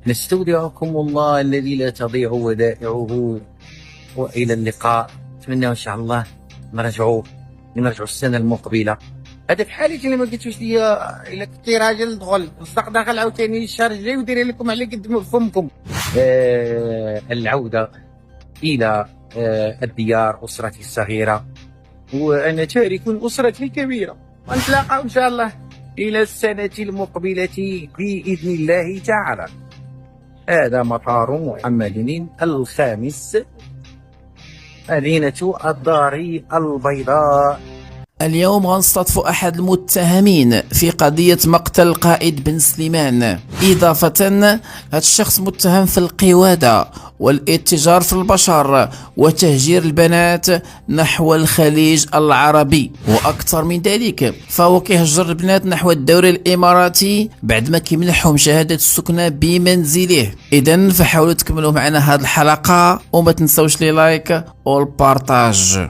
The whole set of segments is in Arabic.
نستودعكم الله الذي لا تضيع ودائعه، وإلى اللقاء. نتمنى إن شاء الله نرجعوا السنة المقبلة. هذا في حالة اللي ما قلتوش لي إلا كنتي راجل دخل صدق داخل عاوتاني الشهر الجاي وديري لكم على قد فمكم. العودة إلى الديار، أسرتي الصغيرة وأنا تارك أسرتي الكبيرة، ونتلاقى إن شاء الله إلى السنة المقبلة بإذن الله تعالى. هذا مطار محمد الخامس، مدينة الدار البيضاء. اليوم غنستضيف أحد المتهمين في قضية مقتل القائد بن سليمان. إضافة هذا الشخص متهم في القوادة والاتجار في البشر وتهجير البنات نحو الخليج العربي، وأكثر من ذلك فهو كيهجر البنات نحو الدوري الإماراتي بعد ما كيمنحهم شهادة السكنة بمنزله. إذن فحاولوا تكملوا معنا هذه الحلقة وما تنسوش لي لايك والبارتاج.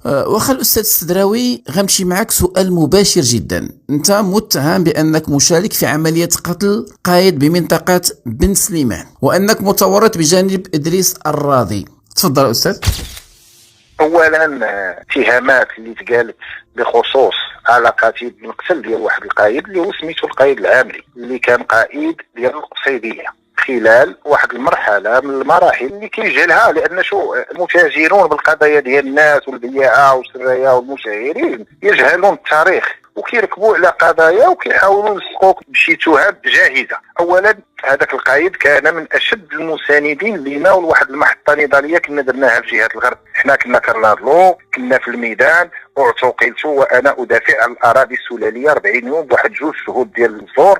واخا الأستاذ السدراوي، غنمشي معك سؤال مباشر جدا. أنت متهم بأنك مشارك في عملية قتل قائد بمنطقة بن سليمان، وأنك متورط بجانب إدريس الراضي. تفضل أستاذ. اولا اتهامات اللي تقالت بخصوص علاقتي بالمقتل ديال واحد القائد اللي هو سميتو القائد العامري، اللي كان قائد ديال القصيديه خلال واحد المرحله من المراحل اللي كيجهلها، لان المتاجرون بالقضايا ديال الناس والبياعه والسرايا والمشاهيرين يجهلون التاريخ وكيركبوا على قضايا وكيحاولوا يلصقوك بشي تهم جاهزه. اولا هذاك القائد كان من اشد المساندين لينا ولواحد المحطه نضاليه كنا درناها في جهه الغرب. حنا كنا كناضلو، كنا في الميدان، واعتقلت وانا ادافع عن الاراضي السلاليه 40 يوم بواحد 2 شهود ديال الزور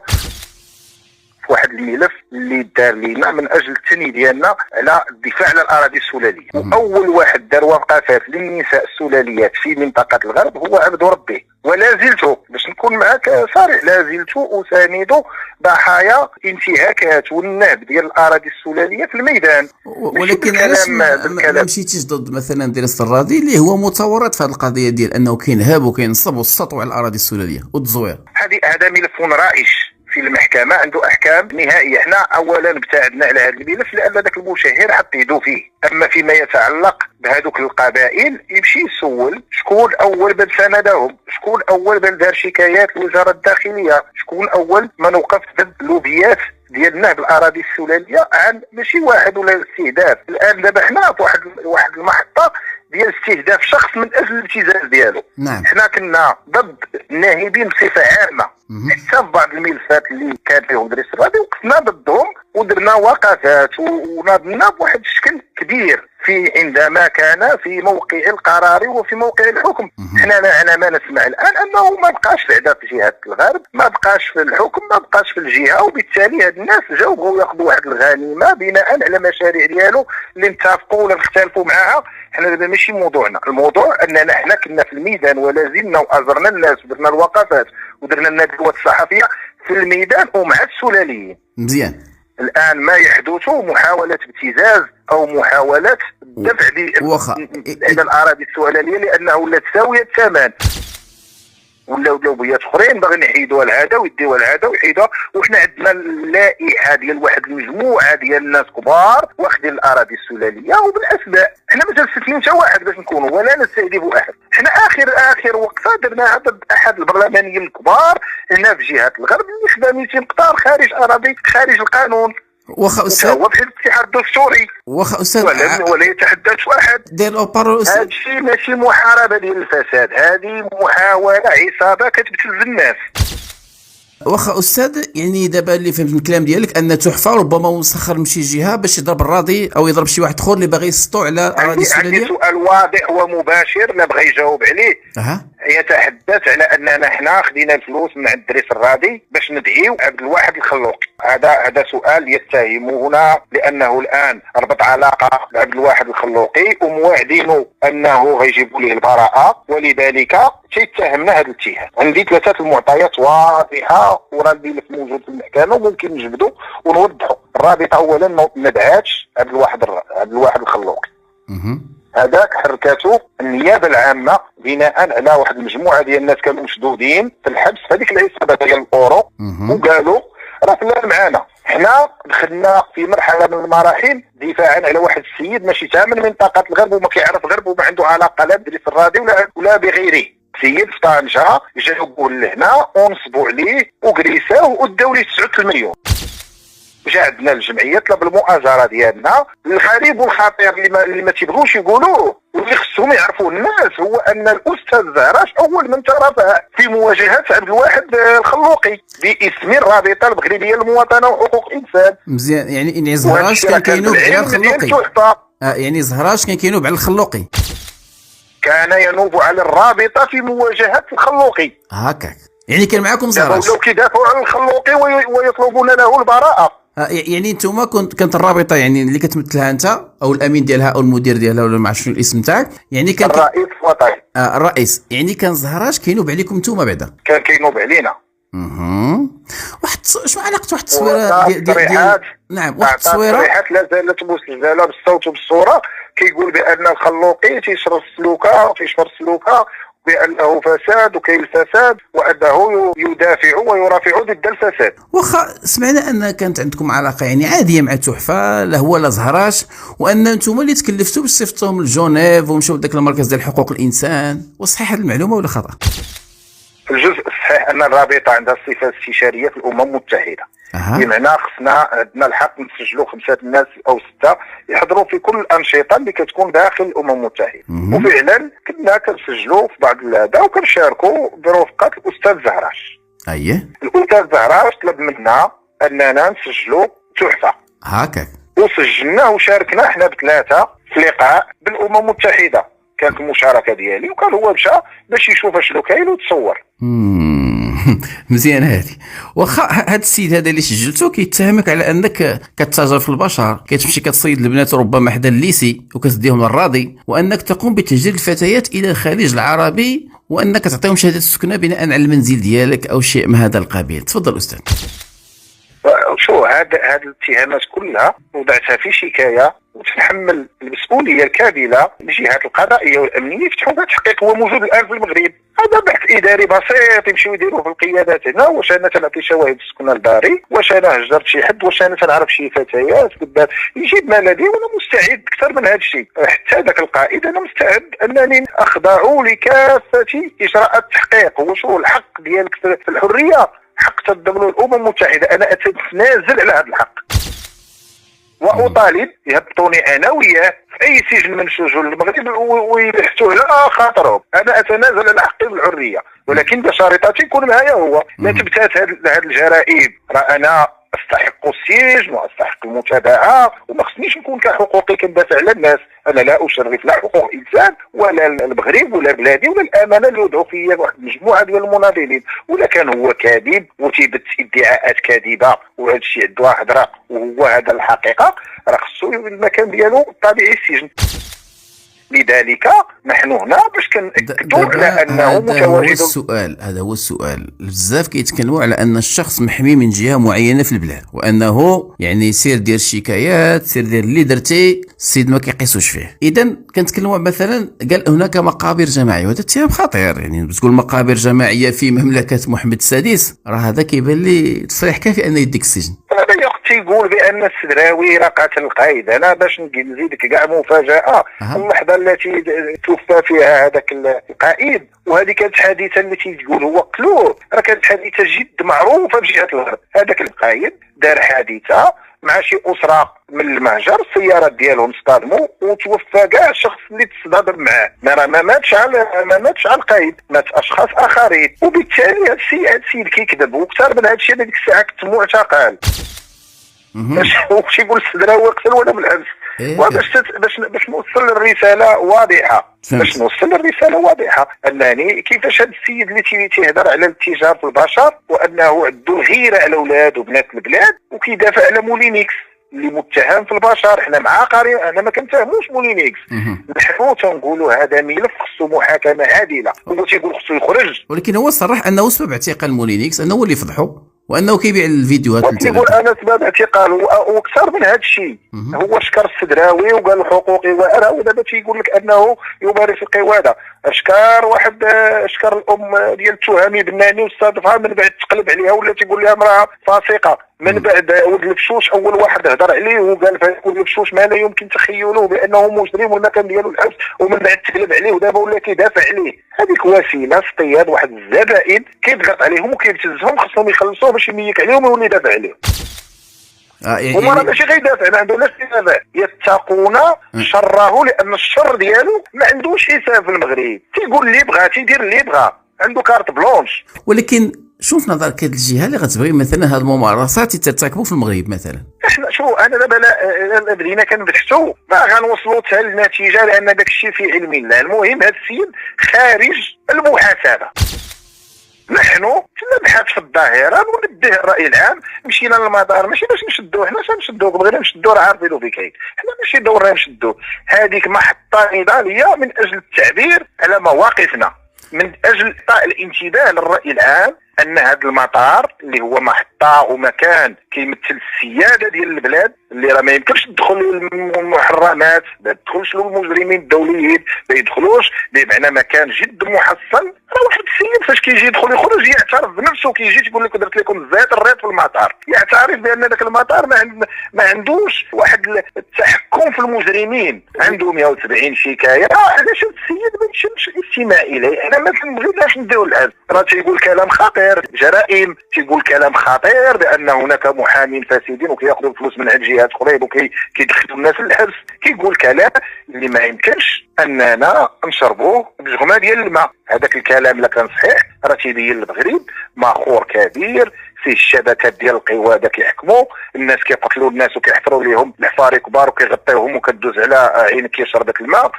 في واحد الملف اللي دار لينا من اجل التني ديالنا على الدفاع على الاراضي السلاليه. واول واحد دار وقفات للنساء السلاليات في منطقه الغرب هو عبد ربي، ولا زلت باش نكون معك صريح لا زلت اساند ضحايا انتهاكات والنهب ديال الاراضي السلاليه في الميدان. ولكن علاش ما مشيتيش ضد مثلا إدريس الراضي اللي هو متورط في هذه القضيه ديال انه كينهب وكينصب والسطو على الاراضي السلاليه والتزوير؟ هذا ملف رائج في المحكمه، عنده احكام نهائيه. احنا اولا ابتعدنا على هذا الملف لان ذاك المشهر حط يدو فيه. اما فيما يتعلق بهذوك القبائل يمشي يسول شكون اول من ساندهم، شكون اول من دار شكايات لوزاره الداخليه، شكون اول من وقف ضد لوبيات ديال نهب الاراضي السلاليه عن ماشي واحد ولا استهداف. الان دابا حنا في واحد المحطه ديال استهداف شخص من اجل الابتزاز ديالو. نعم. حنا كنا ضد الناهبين بصفه عامه، حتى في بعض الملفات اللي كان فيهم إدريس الراضي وقفنا ضدهم ودرنا وقفات وناضلنا بواحد الشكل كبير في عندما كان في موقع القرار وفي موقع الحكم. حنا انا ما نسمع الان انه ما بقاش بعدا في جهه الغرب، ما بقاش في الحكم، ما بقاش في الجهه، وبالتالي هاد الناس جاو بغاو ياخذوا واحد الغنيمه بناء على مشاريع ديالو اللي اتفقوا ولا اختلفوا معها. حنا دابا ماشي موضوعنا، الموضوع اننا حنا كنا في الميدان ولا زلنا وازرنا الناس ودرنا الوقفات ودرنا الندوات الصحفيه في الميدان ومع السلاليين. مزيان. الان ما يحدث محاوله ابتزاز او محاوله دفع الى الاراضي السلاليه لانه لا تساوي الثمن، ولاو لوبيات اخرين باغيين يحيدوها لهذا ويديوها لهذا ويحيدوها. وحنا عندنا اللائحه ديال واحد المجموعه ديال الناس كبار واخدين الاراضي السلاليه وبالاسماء. حنا ما تنستثنيو حتى واحد باش نكونوا ولا نستهدف احد. حنا اخر وقفه درناها ضد احد البرلمانيين الكبار هنا في جهه الغرب اللي خدا 200 قطار خارج اراضي خارج القانون. واخا استاذ هو بحال الاتحاد الدستوري. واخا استاذ ولا يتحدث احد. دير اوبارول استاذ. هادشي ماشي محاربه ديال الفساد، هذه محاوله عصابه كتبتز الناس. واخا استاذ، يعني دابا اللي فهمت من الكلام ديالك ان تحفه ربما مسخر من شي جهه باش يضرب الراضي او يضرب شي واحد اخر اللي باغي يسطو على الاراضي السلاليه. عندي سؤال واضح ومباشر لا بغى يجاوب عليه. يتحدث على اننا حنا خدينا الفلوس من عند إدريس الراضي باش ندعيو عبد الواحد الخلوقي. هذا سؤال يتهمونه لانه الان ربط علاقه بعبد الواحد الخلوقي ومواعدينه انه غيجيبوا ليه البراءه، ولذلك تيتهمنا هذا الاتهام. عندي 3 المعطيات واضحه وراه الملف موجود في المحكمه وممكن نجبدوا ونوضحوا. الرابطه اولا ما دعاتش عبد الواحد الخلوقي. هذاك حركته النيابه العامه بناء على واحد المجموعه ديال الناس كانوا مشدودين في الحبس في هذيك العصابه ديال الاورو، وقالوا راه فلان معانا. حنا دخلنا في مرحله من المراحل دفاعا على واحد السيد ماشي تا من منطقه الغرب وما كيعرف الغرب وما عنده علاقه لا بدري في الراديو ولا بغيره. سيد في طنجه جاوبوه لهنا ونصبوا عليه وجلسوه وداو ليه 9 المليون. جا عندنا الجمعيه طلب المؤازره ديالنا. الغريب والخطير اللي ما تيبغوش يقولوه واللي خصهم يعرفوه الناس هو ان الاستاذ زهراش اول من ترافع في مواجهه عبد الواحد الخلوقي باسم الرابطه المغربيه للمواطنه وحقوق الانسان. مزيان، يعني زهراش كان كينوب على الخلوقي. يعني زهراش كان كينوب على الخلوقي، كان ينوب على الرابطه في مواجهه الخلوقي. هكاك يعني كان معكم زهراش. لو كيدافعوا على الخلوقي ويطلبون له البراءه. يعني نتوما كانت الرابطه يعني اللي كتمثلها انت او الامين ديالها او المدير ديالها ولا ما عرفتش شنو الاسم تاعك، يعني كان الرئيس الوطني. الرئيس، يعني كان زهراش كينوب عليكم نتوما بعدا. كان كينوب علينا. شنو علاقه واحد التصويره ديال نعم واحد التصويره تصريحات لا زالت مسجله بالصوت وبالصوره كيقول بان الخلوقي تيشرب السلوكه بانه فساد وكاين الفساد وانه يدافع ويرافع ضد الفساد. واخا سمعنا ان كانت عندكم علاقه يعني عاديه مع تحفه لا هو لا زهراش، وان انتم اللي تكلفتوا باش صيفطوهم لجنيف ومشاو لذاك المركز ديال حقوق الانسان. وصحيح هذه المعلومه ولا خطا؟ في الجزء الصحيح ان الرابطه عندها صفه استشاريه في الامم المتحده. بمعنى خصنا عندنا الحق نسجلوا 5 ناس او 6 يحضروا في كل الانشطه اللي كتكون داخل الامم المتحده. وفعلا كنا كنسجلوا في بعض هذا وكنشاركوا برفقه الاستاذ زهراش. اييه الاستاذ زهراش طلب منا اننا نسجلوا تحفه. هكاك وسجلنا وشاركنا احنا بثلاثه في لقاء بالامم المتحده. كانت المشاركه ديالي وكان هو مشى باش يشوف شنو كاين وتصور. مزيان هادي. واخا هاد السيد هذا اللي سجلته كيتهمك على انك كتتاجر في البشر، كتمشي كتصيد البنات ربما حدا الليسي وكتديهم للراضي، وانك تقوم بتهجير الفتيات الى الخليج العربي، وانك تعطيهم شهاده السكنه بناء على المنزل ديالك او شيء من هذا القبيل. تفضل استاذ. شو هاد الاتهامات كلها وضعتها في شكايه وتتحمل المسؤوليه الكامله للجهات القضائيه والامنيه يفتحوا بها تحقيق. هو موجود الان في المغرب. هذا بحث اداري بسيط يمشيو يديروه في القيادات هنا. واش انا تنعطي شواهد السكنه لداري؟ واش انا هجرت شي حد؟ واش انا تنعرف شي فتيات قدام؟ يجيب ما لدي وانا مستعد اكثر من هذا الشيء. حتى ذاك القائد انا مستعد انني اخضع لكافه اجراءات التحقيق. وشو الحق ديالك في الحريه؟ حق تضمن الامم المتحده. انا اتنازل على هذا الحق واطالب يهبطوني انا وياه في اي سجن من سجون المغرب ويبحثوا على خاطرهم. انا اتنازل على حقي بالحريه، ولكن بشريطتي يكون معايا هو. لا تبتات هذه الجرائم. راه انا استحق السجن واستحق المتابعه وما خصنيش نكون كحقوقي كندافع على الناس. انا لا اشرف لا حقوق الانسان ولا المغرب ولا بلادي ولا الامانه اللي وضعوا فيا واحد المجموعه ديال المناضلين. ولا كان هو كاذب وتيبت ادعاءات كاذبه وهذا الشيء عنده هضره وهو هذا الحقيقه، راه خصو المكان ديالو الطبيعي السجن. لذلك نحن هنا باش كنأكدوا على انه متواجد. هذا هو السؤال. بزاف كيتكلموا على ان الشخص محمي من جهه معينه في البلاد، وانه يعني سير دير الشكايات، سير دير اللي درتي، السيد ما كيقيسوش فيه. اذا كنتكلموا مثلا قال هناك مقابر جماعيه، وهذا اتهام خطير. يعني تقول مقابر جماعيه في مملكه محمد السادس، راه هذا كيبان لي تصريح كافي انه يديك السجن. تيقول بان السدراوي راه قاتل القائد. انا باش نزيدك كاع مفاجاه، اللحظه التي توفى فيها هذاك القائد وهذه كانت حادثه التي تقول هو قتلوه، راه كانت حادثه جد معروفه في جهه الغرب. هذاك القائد دار حادثه مع شي اسره من المهجر، السيارات ديالهم اصطدموا وتوفى كاع الشخص اللي تصطدم معاه. ما ماتش على القائد، مات اشخاص اخرين. وبالتالي هذا السيد كيكذب. واكثر من هذا الشيء هذيك الساعه كنت معتقل. باش يقول السدراوي قتل ولا بالعكس. باش نوصل الرساله واضحه. باش نوصل الرساله واضحه انني كيفاش هذا السيد اللي تيهضر على الاتجار في البشر وانه عنده الغيره على اولاد وبنات البلاد وكيدافع على مولينيكس اللي متهم في البشر. احنا مع قريب، انا ما كنتهموش مولينيكس. نحن تنقولوا هذا ملف خصو محاكمه عادله. هو تيقول خصو يخرج، ولكن هو صرح انه سبب اعتقال مولينيكس انه هو اللي فضحه وانه كيبيع الفيديوهات وكيقول انا سبب اعتقال واكثر من هذا الشيء. هو شكر السدراوي وقال حقوقي وارى، ودابا تيقول لك انه يمارس القواده. اشكر الام ديال التهامي بناني واستضافها، من بعد تقلب عليها ولا تيقول لها امراه فاسقه. من بعد ولد البشوش اول واحد هضر عليه وقال ولد البشوش ما لا يمكن تخيله بانه مجرم والمكان ديالو الحبس، ومن بعد تقلب عليه ودابا ولا كيدافع عليه. هذيك وسيله اصطياد واحد الزبائن كيضغط عليهم وكيبتزهم، خصهم يخلصوه باش يميك عليهم ويولي يدافع عليهم. هما راه ماشي غيدافع، ما عنده لا استفاده. يتقون شره لان الشر ديالو ما عندوش حساب في المغرب، تيقول اللي بغا تيدير اللي بغا، عنده كارت بلونش. ولكن شوف في نظرك هذه الجهه اللي غتبغي مثلا هذه الممارسات ترتكبوا في المغرب مثلا؟ احنا شو انا دابا بدينا كنبحثوا ما غنوصلوا حتى للنتيجه، لان داك الشيء في علم الله. المهم هذا السيد خارج المحاسبه. نحن كنا نبحث في الظاهره ونبه الراي العام. مشينا للمدار ماشي باش نشدوه، حنا نشدوه بغينا نشدوه راه عارفينو في كاين، حنا ماشي دورنا نشدوه. هذيك محطه نضاليه من اجل التعبير على مواقفنا، من اجل اعطاء الانتباه للراي العام ان هذا المطار اللي هو محطه ومكان كيمثل السياده ديال البلاد، اللي راه ما يمكنش تدخل المحرمات، ما يدخلش المجرمين الدوليين، ما يدخلوش، بمعنى مكان جد محصن. راه واحد السيد فاش كيجي يدخل يخرج يعترف بنفسه، كيجي تقول لك درت لكم زيت الريط في المطار، يعترف بان ذاك المطار ما عندوش واحد التحكم في المجرمين، عنده 170 شكايه. علاش السيد ما يتمش الاستماع اليه؟ انا ما بغيناش نديرو العز. راه تيقول كلام خطير، جرائم، تيقول كلام خطير بان هناك محامين فاسدين وكياخذوا الفلوس من عند جهات اخرى وكيدخلوا الناس للحبس. كيقول كلام اللي ما يمكنش اننا نشربوه بجغمه ديال الماء. هذاك الكلام الا كان صحيح راه تيبين المغرب ماخور كبير فيه الشبكات ديال القواده كيحكموا الناس، كيقتلوا الناس وكيحفروا لهم الحفار كبار وكيغطيوهم وكدوز على عين كيشرب داك الماء،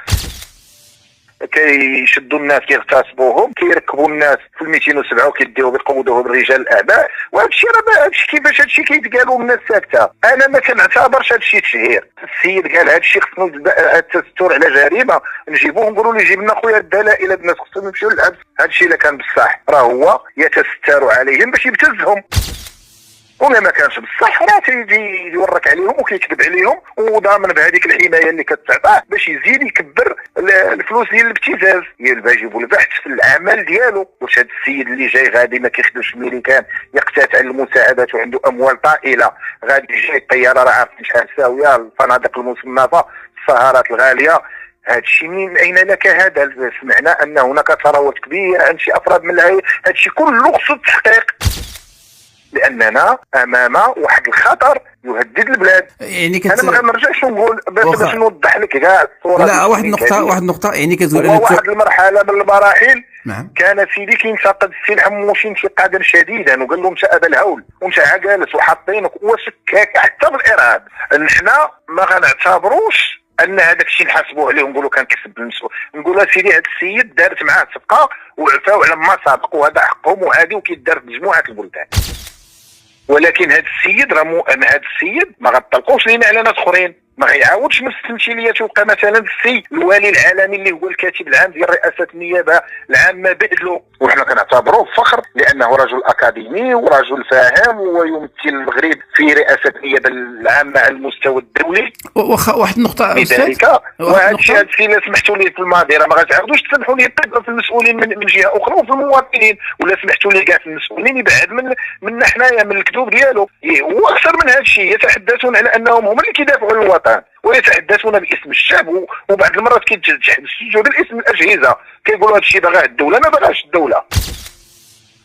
كيشدوا الناس كيغتصبوهم، كيركبوا الناس في 207 وكيديوه بيقودوه بالرجال الاعمال. وهذا الشيء راه هادشي كيفاش هادشي كيتقالوا الناس ساكته. انا ما كنعتبرش هادشي تشهير. السيد قال هادشي خصنا التستر على جريمه، نجيبوه نقولوا لي جيب لنا خويا الدلائل، الناس خصهم يمشيو للحبس. هادشي الا كان بصح راه هو يتستر عليهم باش يبتزهم، ولا ما كانش بصح راه تيجي يورك عليهم وكيكذب عليهم وضامن بهذيك الحمايه اللي كتعطاه باش يزيد يكبر الفلوس ديال الابتزاز. يجب البحث في العمل ديالو، واش هذا السيد اللي جاي غادي ما كيخدمش ميريكان يقتات على المساعدات وعنده اموال طائله، غادي جاي الطياره راه عارف شحال تساويه، الفنادق المصنفه، السهرات الغاليه. هذا الشيء من اين لك هذا؟ سمعنا ان هناك ثروات كبيره عند شي افراد من العائله، هذا الشيء كله خصو التحقيق، لاننا امام واحد الخطر يهدد البلاد. يعني انا ما غنرجعش نقول باش نوضح لك كاع الصوره. لا واحد النقطه يعني كتقول واحد المرحله من المراحل. نعم. كان سيدي كينتقد السي الحموشي انتقادا شديدا وقال له انت ابا الهول وانت جالس وحاطينك وشكاك حتى بالارهاب. نحنا ما غنعتبروش ان هذاك الشيء نحاسبوه عليه ونقولوا كان كسب المسؤول. نقولوا سيدي هذا السيد دارت معاه صفقه وعفاو على ما سبق وهذا حقهم وعادي وكيدار في مجموعه البلدان. ولكن هذا السيد هذا السيد ما غطلقوش لينا على ناس اخرين، ما غيعاودش من التمثيليه. تلقى مثلا السي الوالي العالمي اللي هو الكاتب العام ديال رئاسه النيابه العامه بادلو، وحنا كنعتبروه فخر لانه رجل اكاديمي ورجل فاهم ويمثل المغرب في رئاسه النيابه العامه على المستوى الدولي. واحد النقطه لذلك وهذا الشيء الا سمحتوا لي في الماضي راه ما غتعاودوش تسمحوا لي في المسؤولين من جهه اخرى وفي المواطنين، ولا سمحتوا لي كاع في المسؤولين يبعد منا حنايا من الكذوب ديالو. واكثر من هذا الشيء يتحدثون على انهم هم اللي كيدافعوا عن الوطن ويتحدثون باسم الشعب، وبعض المرات كيتحدثوا بالاسم الاجهزه، كيقولوا هذا الشيء باغاه الدوله، ما باغاش الدوله.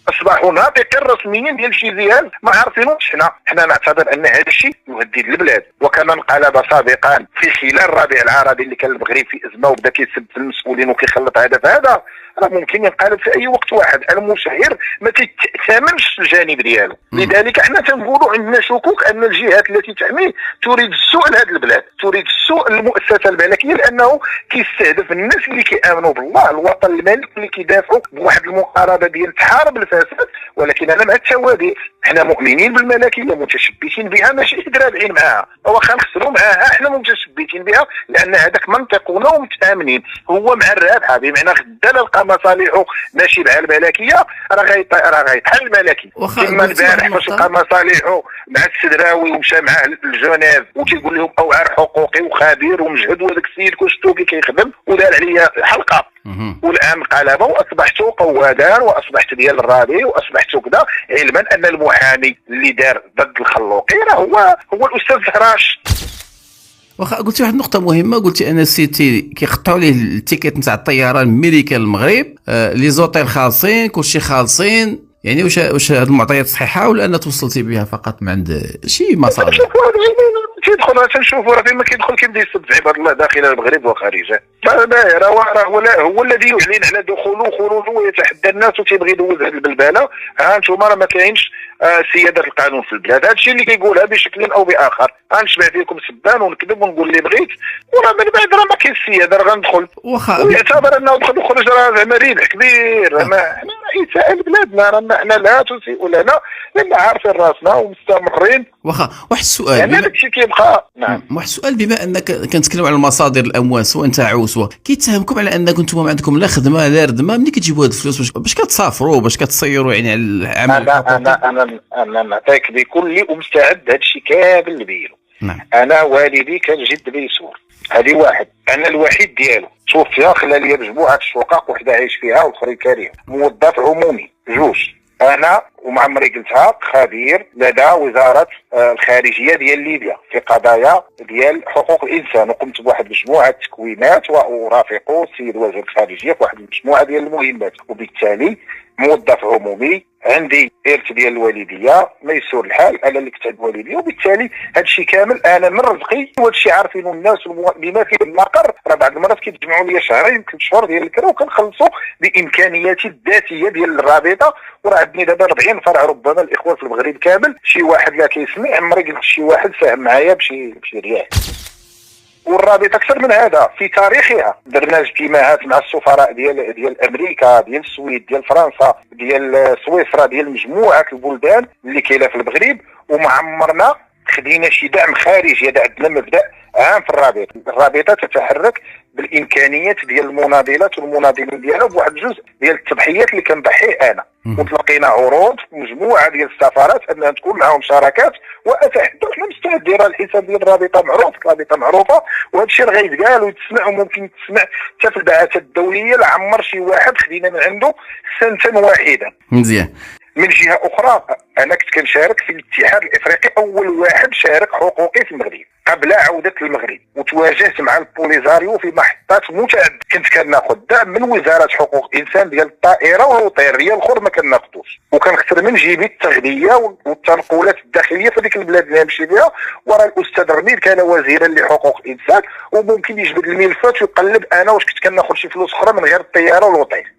اصبحوا ناطقين رسميين ديال شي جهاز ما عارفينوش. حنا نعتبر ان هذا الشيء يهدد البلاد، وكما انقلب سابقا في خلال الربيع العربي اللي كان المغرب في ازمه وبدا كيسب في المسؤولين وكيخلط هذا في هذا، راه ممكن ينقلب في اي وقت واحد. المشهير ما تتامنش الجانب ديالو. لذلك احنا تنقولوا عندنا شكوك ان الجهات التي تحميه تريد السوء لهذه البلاد، تريد السوء للمؤسسه الملكيه، لانه كيستهدف الناس اللي كيامنوا بالله، الوطن الملك اللي كيدافعوا بواحد المقاربه ديال تحارب الفساد ولكن انا مع الثوابت. احنا مؤمنين بالملكيه، متشبثين بها، ماشي رابعين معها، واخا نخسروا معها احنا متشبثين بها، لان هذاك منطقنا ومتامنين. هو مع الرابحه، بمعنى غدا لقى مصالحه ماشي مع الملكيه راه غيطحن الملكي. كما البارح فاش لقى مصالحه مع السدراوي ومشى معاه لجنيف وتيقول لهم اوعار حقوقي وخبير ومجهد، وهذاك السيد كشتو كي كيخدم ودار عليا حلقه. والان انقلب واصبحت قوادا واصبحت ديال الرابي واصبحت كذا، علما ان المحامي اللي دار ضد الخلوقي راه هو الاستاذ فراش. واخا قلتي واحد النقطة مهمة، قلتي أن السيتي كيقطعوا ليه التيكيت نتاع الطيارة الميريكان للمغرب، لي زوطيل خالصين، كلشي خالصين، يعني واش هاد المعطيات صحيحة ولا أن توصلتي بها فقط من عند شي مصادر؟ كيدخل راه تنشوفوا راه فيما كيدخل كيبدا يسب في عباد الله داخل المغرب وخارجه. راه هو الذي يعلن على دخوله وخروجه ويتحدى الناس وتيبغي يدوز هذه البلبله. ها انتم راه ما كاينش سياده القانون في البلاد. هذا الشيء اللي كيقولها بشكل او باخر، غنشبع فيكم سبان ونكذب ونقول اللي بغيت، وراه من بعد راه ما كاينش السياده، راه غندخل ويعتبر انه دخل وخرج راه زعما ربح كبير. حنا رئيساء بلادنا، رانا حنا لا تسيئوا لنا لان عارفين راسنا ومستمرين. واخا واحد السؤال، يعني هذا الشيء كيبقى. نعم، واحد السؤال، بما انك كنتكلموا على المصادر الاموال سواء تاعو سواء كيتهمكم على انكم نتوما ما عندكم لا خدمه لا ردمه، ملي كتجيبوا هاد الفلوس باش كتسافروا باش كتصيروا يعني على العمل؟ انا نعطيك بكل ومستعد هذا الشيء كامل اللي بينه. نعم. انا والدي كان جد ميسور، هذه واحد. انا الوحيد ديالو توفى خلال مجموعه الشقق، وحده عايش فيها والاخرين كريم. موظف عمومي جوج. انا ومعمري قلتها خبير لدى وزاره الخارجيه ديال ليبيا في قضايا ديال حقوق الانسان، وقمت بواحد مجموعه تكوينات ورافقوا السيد وزير الخارجيه في واحد المجموعه ديال المهمات. وبالتالي موظف عمومي، عندي ارث ديال الوالديه، ميسور الحال، انا اللي كتب والديه، وبالتالي هذا الشيء كامل انا من رزقي، وهذا الشيء عارفينه الناس بما فيه المقر. راه بعض المرات كيتجمعوا لي شهرين 3 شهور ديال الكرا وكنخلصوا بامكانياتي الذاتيه ديال الرابطه. وراه عندي دابا 40 فرع، ربما الاخوه في المغرب كامل شي واحد لا كيسمع، عمري قلت شي واحد ساهم معايا بشي ريال. والرابطه اكثر من هذا في تاريخها درنا اجتماعات مع السفراء ديال امريكا، ديال السويد، ديال فرنسا، ديال سويسرا، ديال مجموعه البلدان اللي كاينه في المغرب، وما عمرنا خدينا شي دعم خارجي. هذا عندنا مبدا عام في الرابطه. الرابطه تتحرك بالامكانيات ديال المناضلات والمناضلين ديالها بواحد الجزء ديال التضحيات اللي كنضحيه انا. وتلقينا عروض في مجموعه ديال السفارات انها تكون معهم شراكات، واتحدى احنا مستعدين. راه الحساب ديال الرابطه معروف، الرابطه معروفه، وهذا الشيء راه غيتقال ويتسمع، وممكن تسمع حتى في البعثات الدوليه. لعمر شي واحد خدينا من عنده سنه واحده. مزيان. من جهه اخرى انا كنت كنشارك في الاتحاد الافريقي، اول واحد شارك حقوقي في المغرب قبل عوده المغرب، وتواجهت مع البوليزاريو في محطات متعدده. كنت كناخذ دعم من وزاره حقوق الانسان ديال الطائره والطير، ريال الاخر ما كناخذوش، وكنختار من جيبي التغذيه والتنقلات الداخليه في ديك البلاد اللي نمشي فيها. وراه الاستاذ رميد كان وزيرا لحقوق الانسان، وممكن يجبد الملفات ويقلب انا واش كنت كناخذ شي فلوس اخرى من غير الطياره والوطير.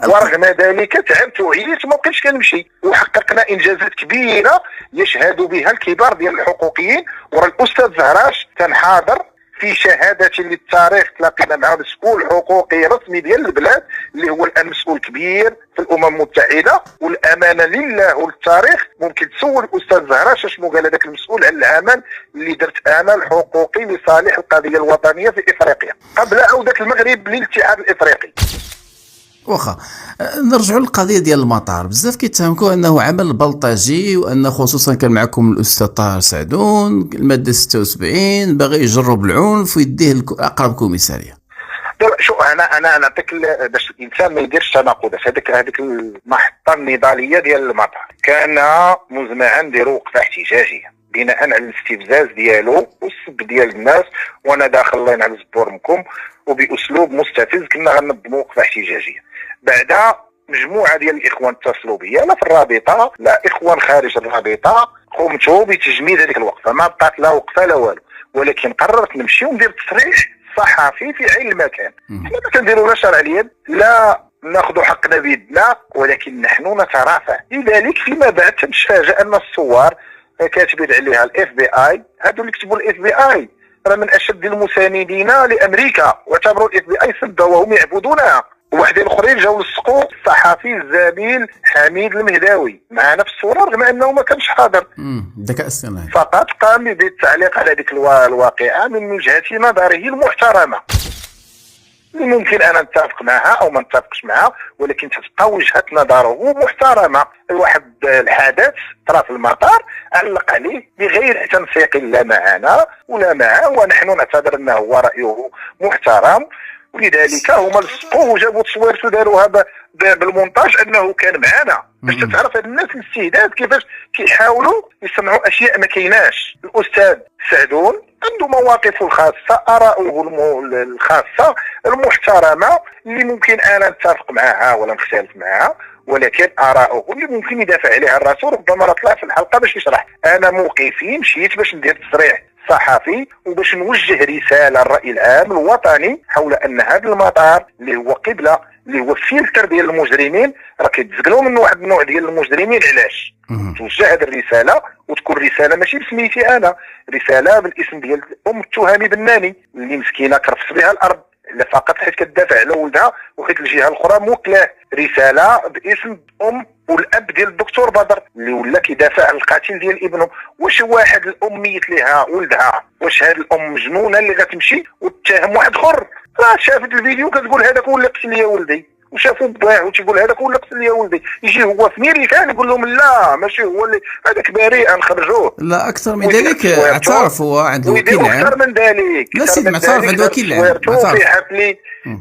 ورغم ذلك تعبت وعييت وما بقيتش كنمشي، وحققنا انجازات كبيره يشهد بها الكبار ديال الحقوقيين. وراه الاستاذ زهراش كان حاضر في شهاده للتاريخ، تلاقينا مع مسؤول حقوقي رسمي ديال البلاد اللي هو الان مسؤول كبير في الامم المتحده. والامانه لله وللتاريخ ممكن تسول الاستاذ زهراش شنو قال هذاك المسؤول عن العمل اللي درت انا الحقوقي لصالح القضيه الوطنيه في افريقيا قبل عوده المغرب للاتحاد الافريقي. واخا نرجعوا للقضيه ديال المطار، بزاف كيتهمكم انه عمل بلطجي، وان خصوصا كان معكم الاستاذ طاهر سعدون الماده 76 باغي يجرب العنف ويديه لاقرب كوميساريه. شو انا نعطيك باش الانسان ما يديرش تناقضات. هذيك المحطه النضاليه ديال المطار كان مزمعا نديروا وقفه احتجاجيه بناء على الاستفزاز ديالو والسب ديال الناس، وانا داخل الله ينعل زبورمكم، وباسلوب مستفز كنا غنظموا وقفه احتجاجيه. بعدها مجموعه ديال الاخوان اتصلوا بيا، لا في الرابطه لا اخوان خارج الرابطه، قمت بتجميد هذيك الوقفه. ما بقات لا وقفه لا والو، ولكن قررت نمشي وندير تصريح صحفي في عين المكان. حنا ما كنديروا لا شرع اليد لا ناخذ حقنا بيدنا، ولكن نحن نترافع. لذلك فيما بعد تنتفاجأ ان الثوار كاتبين عليها الاف بي اي. هادو اللي كتبوا الاف بي اي راه من اشد المساندين لامريكا، واعتبروا الاف بي اي سده وهم يعبدونها. وواحدين اخرين جاوا لصقوا الصحفي الزميل حميد المهداوي معنا في الصوره رغم انه ما كانش حاضر. الذكاء الاصطناعي فقط قام بالتعليق على ديك الواقعه من وجهه نظره المحترمه، اللي ممكن انا نتفق معها او ما نتفقش معها، ولكن تبقى وجهه نظره محترمه. واحد الحدث طرا في المطار علق عليه بغير تنسيق لا معنا ولا معه، ونحن نعتبر انه هو رايه محترم، ولذلك هما لصقوه وجابوا تصويرته داروها بالمونتاج انه كان معنا باش تعرف الناس الاستهداف كيفاش كيحاولوا يصنعوا اشياء ما كايناش. الاستاذ سعدون عنده مواقفه الخاصه، آراؤه الخاصه المحترمه اللي ممكن انا نتفق معها ولا نختلف معها، ولكن آراؤه اللي ممكن يدافع عليها الرسول ربما طلع في الحلقه باش يشرح. انا موقفي مشيت باش ندير تصريح صحفي وباش نوجه رساله للراي العام الوطني حول ان هذا المطار اللي هو قبله، اللي هو فلتر ديال المجرمين، راه كيتزقلوا من واحد النوع ديال المجرمين. علاش توجه هذه الرساله وتكون رساله ماشي بسميتي انا، رساله بالاسم ديال ام التهامي بناني اللي مسكينه كرفس بها الارض لا فقط حيت كتدافع على ولدها وحيت الجهه الاخرى موكلاه، رساله باسم ام والاب ديال الدكتور بدر اللي ولا كيدافع عن القاتل ديال ابنه. واش واحد الام ميت لها ولدها، واش هذه الام مجنونه اللي غتمشي وتتهم واحد اخر؟ راه شافت الفيديو كتقول هذاك هو اللي قتل لي ولدي، وشافوا باه وتيقول هذاك هو اللي قتل لي ولدي، يجي هو في ميريكان يقول لهم لا ماشي هو اللي هذاك بريء نخرجوه. لا اكثر من ذلك اعترف هو عند الوكيل العام، اكثر من ذلك لا سيدي معترف عند الوكيل العام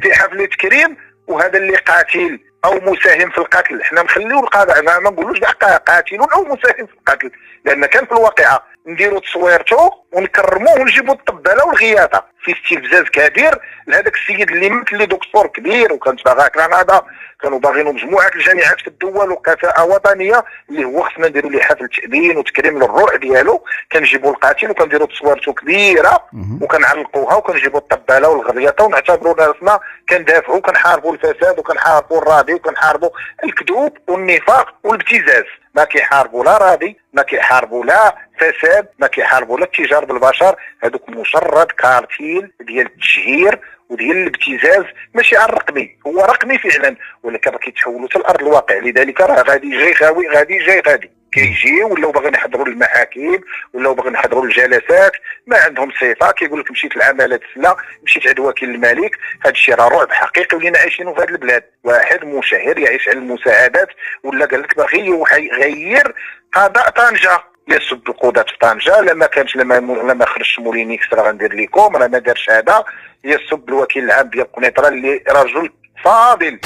في حفله تكريم، وهذا اللي قاتل او مساهم في القتل. حنا نخليو القضاء ما نقولوش كاع قاتل او مساهم في القتل، لان كان في الواقعه نديروا تصويرته ونكرموه ونجيبوا الطباله والغياطه في استفزاز كبير لهذاك السيد اللي مات، اللي دكتور كبير وكانت باغا كندا، كانوا باغينه مجموعه الجامعات في الدول وكفاءه وطنيه اللي هو خصنا نديروا له حفل تأبين وتكريم للروح ديالو. كنجيبوا القاتل وكنديروا تصويرته كبيره وكنعلقوها وكنجيبوا الطباله والغرياطه ونعتبروا راسنا كندافعوا كنحاربوا الفساد وكنحاربوا الراضي وكنحاربوا الكذوب والنفاق والابتزاز. ما كيحاربوا لا راضي، ما كيحاربوا لا فساد، ما كيحاربوا لا التجار بالبشر. هذوك مجرد كارتيل ديال التشهير وديال الابتزاز، ماشي على الرقمي، هو رقمي فعلا ولكن راه كيتحولوا حتى لارض الواقع. لذلك راه غادي جاي خاوي غادي جاي غادي كيجي ولاو باغي نحضروا للمحاكم ولاو باغي نحضروا للجلسات، ما عندهم صفه. كيقول لك مشيت للعماله السله، مشيت عند وكيل الملك. هذا الشيء راه رعب حقيقي ولينا عايشينه في هذه البلاد. واحد مشاهير يعيش على المساعدات ولا قال لك باغي يغير قضاء طنجه، يسب القضاة في طنجه، لما كانش لما خرجش مولينيكس راه غندير لكم، راه ما دارش هذا. يسب الوكيل العام ديال قنيطره اللي رجل فاضل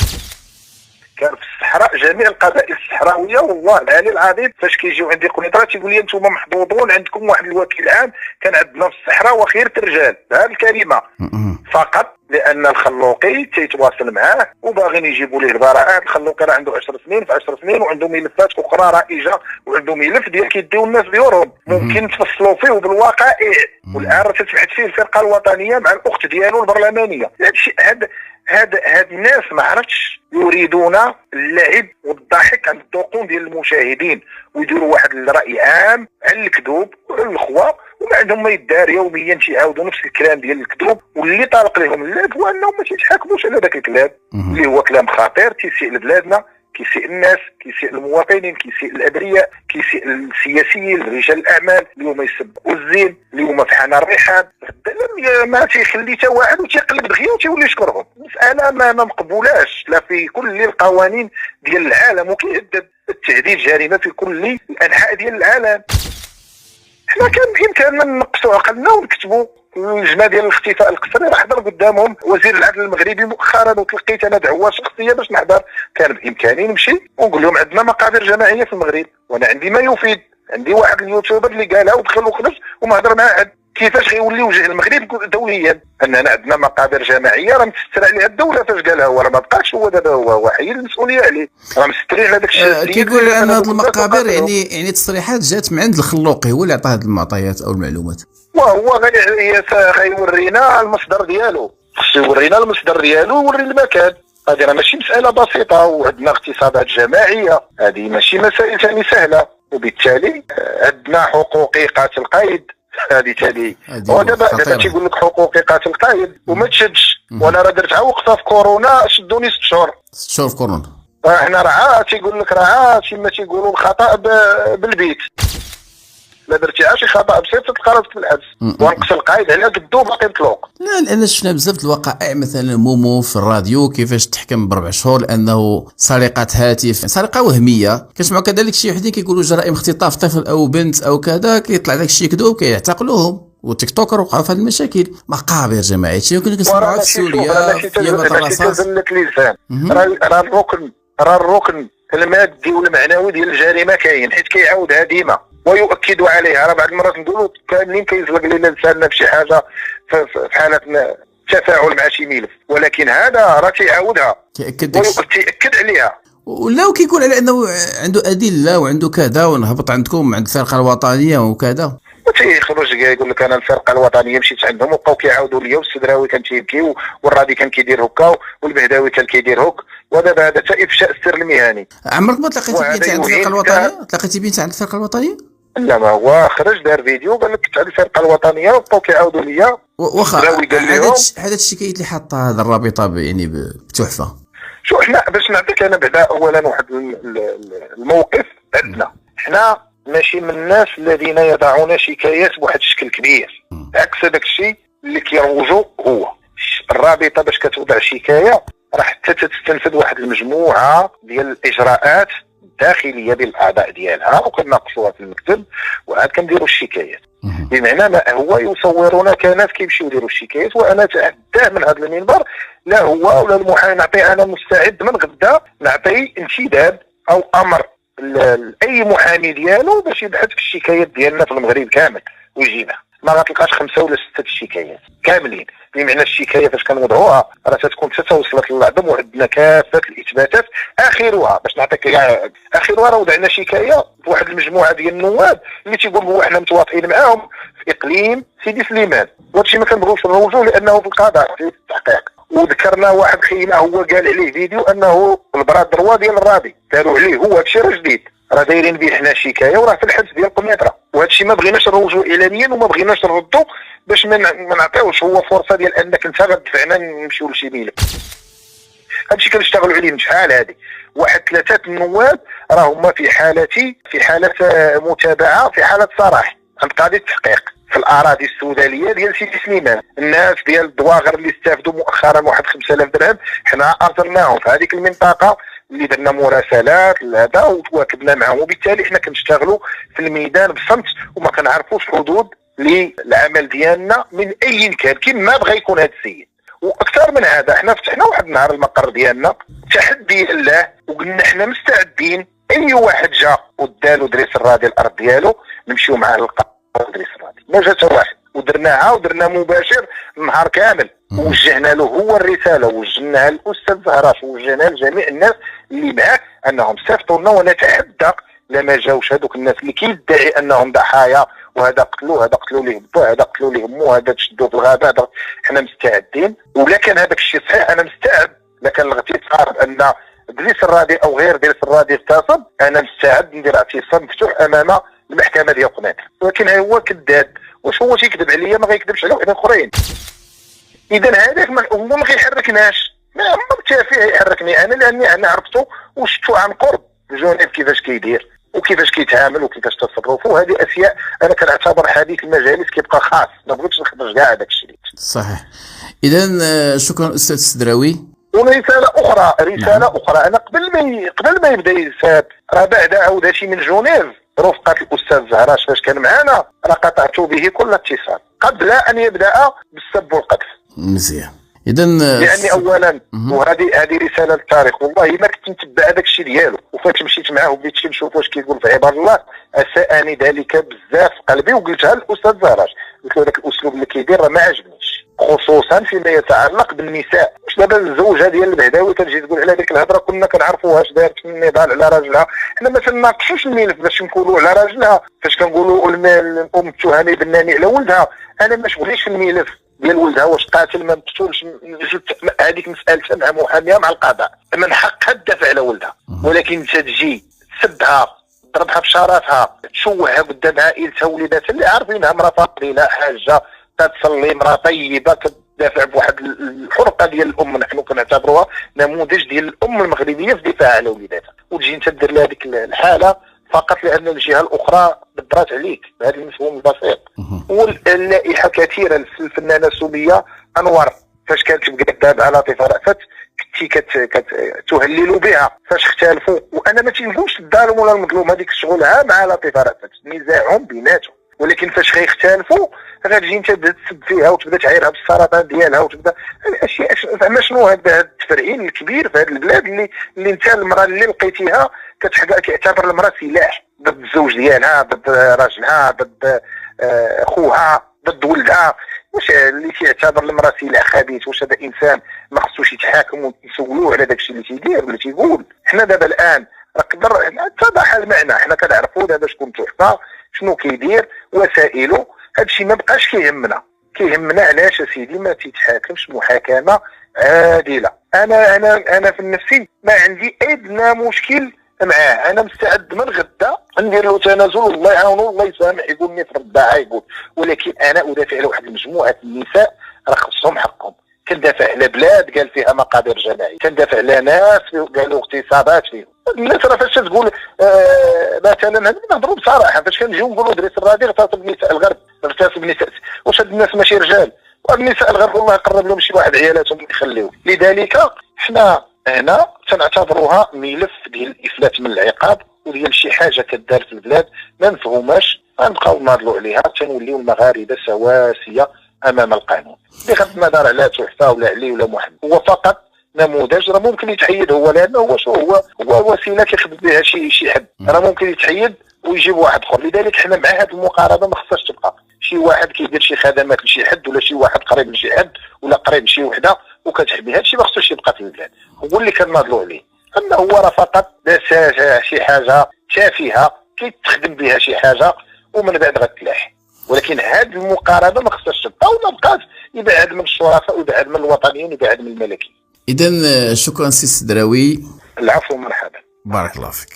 كان في الصحراء، جميع القبائل الصحراويه والله العلي العظيم فاش كيجيو عندي قنيطره تيقول لي انتم محظوظون عندكم واحد الوكيل العام، كان عندنا في الصحراء وخيرة الرجال. هذه الكلمه فقط لان الخلوقي تيتواصل معاه وباغيين يجيبوا ليه البراءات. الخلوقي راه عنده 10 سنين في 10 سنين وعنده ملفات اخرى رائجه وعنده ملف ديال كيديو الناس ديورهم ممكن تفصلوا فيه بالوقائع. والان راه تتبحث فيه الفرقه الوطنيه مع الاخت ديالو البرلمانيه. هاد الناس ما عرفتش يريدون اللعب والضحك عن الذقون ديال المشاهدين ويديروا واحد الراي عام على الكذوب وعلى الخوا، وما عندهم ما يدار يوميا تيعاودوا نفس الكلام ديال الكذوب. واللي طالق لهم اللعب هو انهم ما تيتحاكموش على ذاك الكلام اللي هو كلام خطير تيسيء لبلادنا، كيسيء الناس، كيسيء المواطنين، كيسيء الابرياء، كيسيء السياسيين رجال الاعمال. اليوم يسبوا الزين، اليوم في حنا الرحاب، ما تيخلي حتى واحد وتيقلب دغيا وتيولي يشكرهم. مساله ما مقبولاش لا في كل القوانين ديال العالم، وكيهدد التهديد جريمه في كل الانحاء ديال العالم. حنا كان بامكاننا ننقصوا عقلنا ونكتبوا اللجنه ديال الاختفاء القسري. راه حضر قدامهم وزير العدل المغربي مؤخرا وتلقيت انا دعوه شخصيه باش نحضر. كان بامكاني نمشي ونقول لهم عندنا مقابر جماعيه في المغرب وانا عندي ما يفيد. عندي واحد اليوتيوبر اللي قالها ودخل وخرج وما هضر معاه كيفاش غيولي وجه المغرب دوليا اننا عندنا مقابر جماعيه راه مستر عليها الدوله. فاش قالها هو راه ما بقاش هو دابا هو حي المسؤوليه عليه، راه مسترين على داك الشيء. كيقول ان هذه المقابر يعني تصريحات جات من عند الخلوقي هو اللي عطى هذه المعطيات او المعلومات، وهو غيورينا المصدر ديالو، خصو يورينا المصدر ديالو ويوري المكان. هذه راه ماشي مساله بسيطه، وعندنا اغتصابات جماعيه، هذه ماشي مسائل ثاني سهله. وبالتالي عندنا حقوقي قاتل قايد هذه ثاني. هذه ودابا خطيرة. تيقول لك حقوقي قاتل قايد وما تشدش. وانا راه درتها وقتها في كورونا شدوني 6 شهور. 6 شهور في كورونا. احنا راه تيقول لك راه كما تيقولوا الخطا بالبيت. لا درتيها شي خطا بسيط تلقى راسك في الحبس ونقص القايد على قدو باقي مطلوق. لا لان شفنا بزاف الوقائع مثلا مومو في الراديو كيفاش تحكم ب4 شهور لانه سرقه هاتف، سرقه وهميه. كنسمعوا كذلك شي وحدين كيقولوا جرائم اختطاف طفل او بنت او كذا، كيطلع داك الشيء كذوب كيعتقلوهم. والتيك توكر وقعوا في هذه المشاكل. مقابر جماعيه يمكن كنسمعوا في سوريا في يابا الرصاص. اللسان راه الركن المادي والمعنوي ديال الجريمه كاين، حيت كيعاودها ديما ويؤكدوا عليها. راه بعض المرات نقولوا كاملين كيزلق لنا لساننا بشي حاجه في حاله تفاعل مع شي ملف، ولكن هذا راه كيعاودها ويؤكد عليها. ولا كيكون على انه عنده ادله وعنده كذا ونهبط عندكم عند الفرقه الوطنيه وكذا. تيخرج يقول لك انا الفرقه الوطنيه مشيت عندهم وبقاو كيعاودوا ليا، والسدراوي كان تيبكي والرادي كان كيدير هكا والبهداوي كان كيدير هك. ودابا هذا حتى افشاء السر المهني. عمرك ما تلاقيتي بنت عند الفرقه الوطنيه؟ تلاقيتي بنت عند الفرقه الوطنيه؟ لا ما هو خرج دار فيديو قال لك كنت عند الفرقه الوطنيه وبقاو كيعاودوا ليا. واخا هذا الشكايات اللي حاطه هذا الرابطه يعني بتحفه. شو احنا باش نعطيك انا بعدا اولا واحد الموقف عندنا. احنا ماشي من الناس الذين يضعون شكايات بواحد الشكل كبير، عكس داك الشيء اللي كيروجوا. هو الرابطه باش كتوضع شكايه راه حتى تستنفذ واحد المجموعه ديال الاجراءات الداخليه بين الاعضاء ديالها وكناقشوها في المكتب وعاد كنديروا الشكايات. بمعنى ما هو يصورون كناس كيمشيو يديروا الشكايات، وانا اتعداه من هذا المنبر. لا هو ولا المحامي نعطي، انا مستعد من غدا نعطي انشداد او امر لاي محامي ديالو باش يبحث في الشكايات ديالنا في المغرب كامل ويجينا. ما غتلقاش 5 ولا 6 الشكايات كاملين. بمعنى الشكايه فاش كنوضعوها راه تتكون توصلت للعظم وعندنا كافه الاثباتات. اخرها باش نعطيك اخرها راه وضعنا شكايه بواحد المجموعه ديال النواب اللي تيقولوا احنا متواطئين معاهم في اقليم سيدي سليمان، وهادشي ما كنبغيوش نروجوا لانه في القضاء في التحقيق. وذكرنا واحد خينا هو قال عليه فيديو انه البراد دروا ديال الراضي داروا عليه، هو هادشي راه جديد. راه دايرين به حنا شكايه وراه في الحبس ديال قنيطره، وهذا الشيء ما بغيناش نروجوا اعلانيا وما بغيناش نردوا باش ما نعطيوش هو فرصه ديال انك انت غتدفعنا نمشيو لشي ملف. هذا الشيء كنشتغلوا عليه من شحال هذه. واحد 3 النواب راه هما في حاله متابعه في حاله صراحه عند قاضي التحقيق في الاراضي السودانيه ديال سيدي سليمان. الناس ديال الدواغر اللي استافدوا مؤخرا واحد 5000 درهم حنا ارسلناهم في هذيك المنطقه اللي درنا مراسلات لهذا وتواكبنا معهم، وبالتالي حنا كنشتغلوا في الميدان بصمت وما كنعرفوش حدود للعمل ديالنا من اي كان كما بغى يكون هذا السيد. واكثر من هذا حنا فتحنا واحد النهار المقر ديالنا تحدي لله وقلنا حنا مستعدين اي واحد جا ودالو دريس الرادي الارض ديالو نمشيو معاه للقضاء دريس الرادي. ما جا حتى واحد ودرناها ودرنا مباشر النهار كامل ووجهنا له هو الرساله ووجهناها للاستاذ زهراش ووجهناها لجميع الناس اللي معاه انهم صيفطوا لنا. ونتحدى لما جاوش هذوك الناس اللي كيدعي انهم ضحايا وهذا قتلوه هذا قتلوا ليه با هذا قتلوا ليه مو هذا تشدوه في الغابه هذا. حنا مستعدين ولا كان هذاك الشيء صحيح انا مستعد. لا كان الاغتصاب ان دريس الرادي او غير دريس الرادي اغتصب انا مستعد ندير اعتصام مفتوح امام المحكمه ديال قنيطره. ولكن هو كذاب. واش هو تيكذب عليا ما غيكذبش على واحد اخرين. اذا هذاك هو ما كيحركناش. ما التافه يحركني انا لاني انا عرفتو وشفتو عن قرب جونيف كيفاش كيدير وكيفاش كيتعامل وكيفاش تصرف. وهذه اشياء انا كنعتبر حديث المجالس كيبقى خاص ما بغيتش نخرج كاع هذاك الشيء. صحيح. اذا شكرا استاذ السدراوي. ورساله اخرى انا قبل ما يبدا يساب راه بعد عوده شي من جونيف رفقه الاستاذ زهراش فاش كان معنا راه قطعت به كل اتصال قبل ان يبدا بالسب والقذف. مزيان. اذا يعني اولا وهذه رساله للتاريخ. والله ما كنت نتبع هذاك الشيء ديالو وفاش مشيت معاه وبديت نشوف واش كيقول في عباد الله اساءني ذلك بزاف في قلبي وقلتها للاستاذ زهراش. قلت له ذاك الاسلوب اللي كيدير راه ما عجبنيش خصوصا فيما يتعلق بالنساء. واش دابا الزوجه ديال البهداوي كتجي تقول على ديك الهضره كنا كنعرفوها اش دارت في النضال على راجلها. حنا ما تناقشوش الملف باش نقولوا على راجلها فاش كنقولوا الام التهامي بناني على ولدها. انا ما شغليش في الملف ديال ولدها واش قاتل ما مقتولش. هذيك مسالتها مع محاميه مع القضاء من حقها تدافع على ولدها. ولكن انت تجي تسبها تضربها بشاراتها تشوهها قدام عائلتها ووليداتها اللي عارفينها مرأة فاضلة حاجة تتصلي، مرأة طيبة كتدافع بواحد الحرقة ديال الأم. نحن كنعتبروها نموذج ديال الأم المغربية في الدفاع على وليداتها، وتجي انت دير لها هذيك الحالة فقط لأن الجهة الأخرى بدرات عليك بهذا المفهوم البسيط. واللائحة كثيرة الفنانة سورية أنور فاش كانت بقدام على لطيفة رأفت كنتي كتهللوا بها فاش اختلفوا، وانا ما تيهمش الظالم ولا المظلوم، هذيك شغلها مع لطيفة رأفت نزاعهم بيناتهم، ولكن فاش غيختلفوا غتجي انت تبدا تسب فيها وتبدا تعايرها بالسرطان ديالها وتبدا الاشياء. زعما شنو هذا التفرعين الكبير في هذه البلاد اللي انت المراه اللي لقيتيها كيعتبر المراه سلاح ضد الزوج ديالها، ضد راجلها، ضد خوها، ضد ولدها. واش اللي تيعتبر المراه سلاح خبيث؟ واش هذا انسان ما خصوش يتحاكم ونسولوه على داكشي اللي تيدير ولا تيقول؟ حنا دابا الان نقدر اتضح المعنى، حنا كنعرفوا دابا شكون تحفه، شنو كيدير، وسائله. هادشي ما بقاش كيهمنا علاش سيدي ما تيتحاكمش محاكمه عادله. انا في نفسي ما عندي ادنى مشكل معاه، انا مستعد من غدا ندير له تنازل والله يعاونو الله يسامح يقولني في الداعي يقول، ولكن انا ادافع على واحد المجموعه النساء راه خصهم حقهم. كندافع على بلاد قال فيها مقادير جماعيه، كندافع على ناس قالوا اغتصابات فيهم. الناس راه فاش تقول مثلا نهضروا بصراحه، فاش كنجيو نقولوا دريس الرادي اغتصب نساء الغرب، اغتصب نساء، واش هاد الناس ماشي رجال؟ والنساء الغرب والله قرب لهم شي واحد عيالاتهم يخليو. لذلك حنا هنا تنعتبروها ملف ديال الافلات من العقاب وديال شي حاجه كدار في البلاد ما مفهوماش، غنبقاو ناضلوا عليها تنوليو المغاربه سواسيه امام القانون بغض النظر على تحفه ولا علي ولا محمد. هو فقط نموذج راه ممكن يتحيد هو، لانه هو شو هو وسيله كيخدم بها شي حد، راه ممكن يتحيد ويجيب واحد اخر. لذلك حنا مع هذه المقاربه ما خصهاش تبقى شي واحد كيدير شي خدمات لشي حد ولا شي واحد قريب لشي حد ولا قريب لشي وحده وكتحمي. هذا الشيء ما خصوش يبقى في البلاد، هو اللي كناضلوا عليه. اما هو راه فقط شي حاجه تافهه كيتخدم بها شي حاجه ومن بعد غتلاح. ولكن هذه المقاربه ما خصهاش تبقى وما بقاش، يبعد من الشرفاء ويبعد من الوطنيين ويبعد من الملكيين. اذا شكرا سي السدراوي. العفو، مرحبا. بارك الله فيك.